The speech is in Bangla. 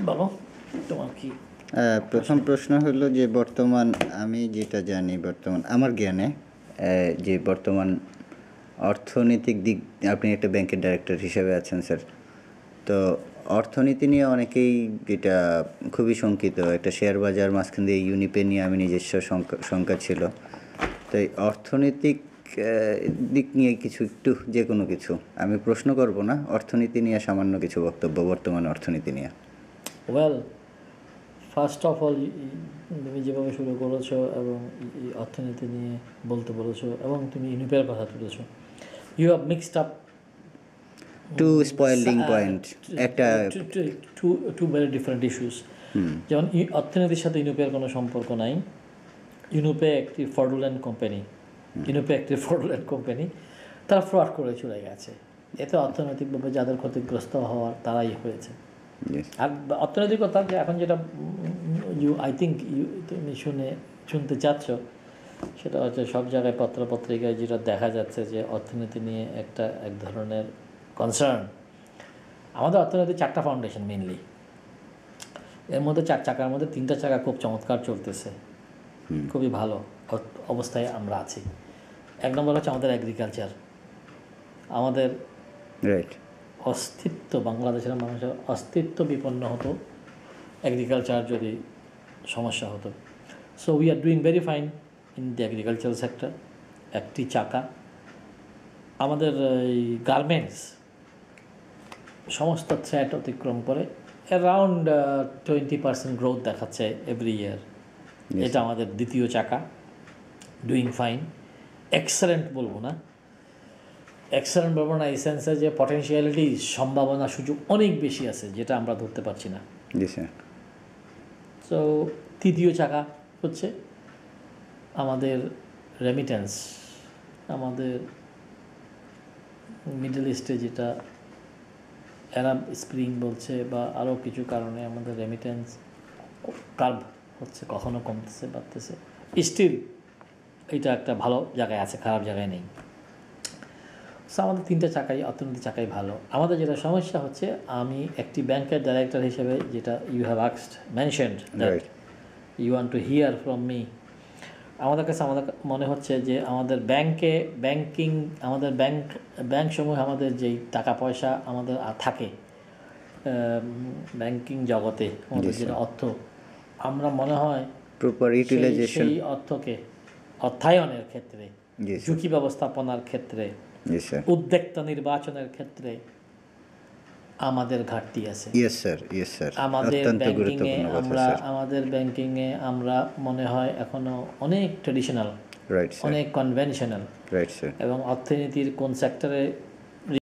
বলো তোমার কি প্রথম প্রশ্ন হলো যে বর্তমান আমি যেটা জানি বর্তমান আমার জ্ঞানে যে বর্তমান অর্থনৈতিক দিক আপনি একটা ব্যাংকের ডাইরেক্টর হিসেবে আছেন স্যার, তো অর্থনীতি নিয়ে অনেকেই যেটা খুবই শঙ্কিত, একটা শেয়ার বাজার মাঝখান দিয়ে ইউনিপে নিয়ে আমি নিজস্ব শঙ্কা ছিল। তো এই অর্থনৈতিক দিক নিয়ে কিছু একটু যে কোনো কিছু আমি প্রশ্ন করব না, অর্থনীতি নিয়ে সামান্য কিছু বক্তব্য বর্তমান অর্থনীতি নিয়ে। ওয়েল, ফার্স্ট অফ অল তুমি যেভাবে শুরু করেছো এবং অর্থনীতি নিয়ে বলতে বলেছো এবং তুমি ইউনিপের কথা তুলেছো, you have mixed up two spoiling point, একটা টু ভেরি ডিফারেন্ট ইস্যুস। যেমন অর্থনীতির সাথে ইউনিপের কোনো সম্পর্ক নাই। ইউনিপে একটি ফ্রডুলেন্ট কোম্পানি, তারা ফ্রড করে চলে গেছে। এতে অর্থনৈতিকভাবে যাদের ক্ষতিগ্রস্ত হওয়ার তারাই হয়েছে। আর অর্থনৈতিক কথা যে এখন যেটা আই থিঙ্ক তুমি শুনতে চাচ্ছ, সেটা হচ্ছে সব জায়গায় পত্রপত্রিকায় যেটা দেখা যাচ্ছে যে অর্থনীতি নিয়ে এক ধরনের কনসার্ন। আমাদের অর্থনীতি 4টা ফাউন্ডেশন মেইনলি, এর মধ্যে 4 চাকার মধ্যে 3টা চাকা খুব চমৎকার চলতেছে, খুবই ভালো অবস্থায় আমরা আছি। 1 নম্বর হচ্ছে আমাদের এগ্রিকালচার। আমাদের অস্তিত্ব, বাংলাদেশের মানুষের অস্তিত্ব বিপন্ন হতো এগ্রিকালচার যদি সমস্যা হতো। So we are doing very fine in the agricultural sector. একটি চাকা। আমাদের এই গার্মেন্টস সমস্ত থ্রেট অতিক্রম করে অ্যারাউন্ড 20% গ্রোথ দেখাচ্ছে এভরি ইয়ার। এটা আমাদের দ্বিতীয় চাকা, ডুইং ফাইন। এক্সেলেন্ট বলবো না এই সেন্সে যে পটেনশিয়ালিটি, সম্ভাবনা, সুযোগ অনেক বেশি আছে যেটা আমরা ধরতে পারছি না। সো তৃতীয় চাকা হচ্ছে আমাদের রেমিটেন্স। আমাদের মিডল ইস্টে যেটা অ্যারাব স্প্রিং বলছে বা আরও কিছু কারণে আমাদের রেমিটেন্স কার্ভ হচ্ছে, কখনো কমতেছে বাড়তেছে। স্টিল এটা একটা ভালো জায়গায় আছে, খারাপ জায়গায় নেই। সো আমাদের 3টা চাকাই, অর্থনীতি চাকাই ভালো। আমাদের যেটা সমস্যা হচ্ছে, আমি একটি ব্যাংকের ডাইরেক্টর হিসেবে যেটা you have mentioned that you want to hear from me, আমাদের মনে হচ্ছে যে আমাদের ব্যাংক সমূহে আমাদের যেই টাকা পয়সা আমাদের থাকে ব্যাংকিং জগতে, আমাদের যেটা অর্থ, আমরা মনে হয় সেই অর্থকে অর্থায়নের ক্ষেত্রে, ঝুঁকি ব্যবস্থাপনার ক্ষেত্রে, উদ্যোক্তা নির্বাচনের ক্ষেত্রে আমাদের ঘাটতি আছে। আমাদের ব্যাংকিংয়ে আমরা মনে হয় এখনো অনেক ট্রেডিশনাল, অনেক কনভেনশনাল, এবং অর্থনীতির কোন সেক্টরে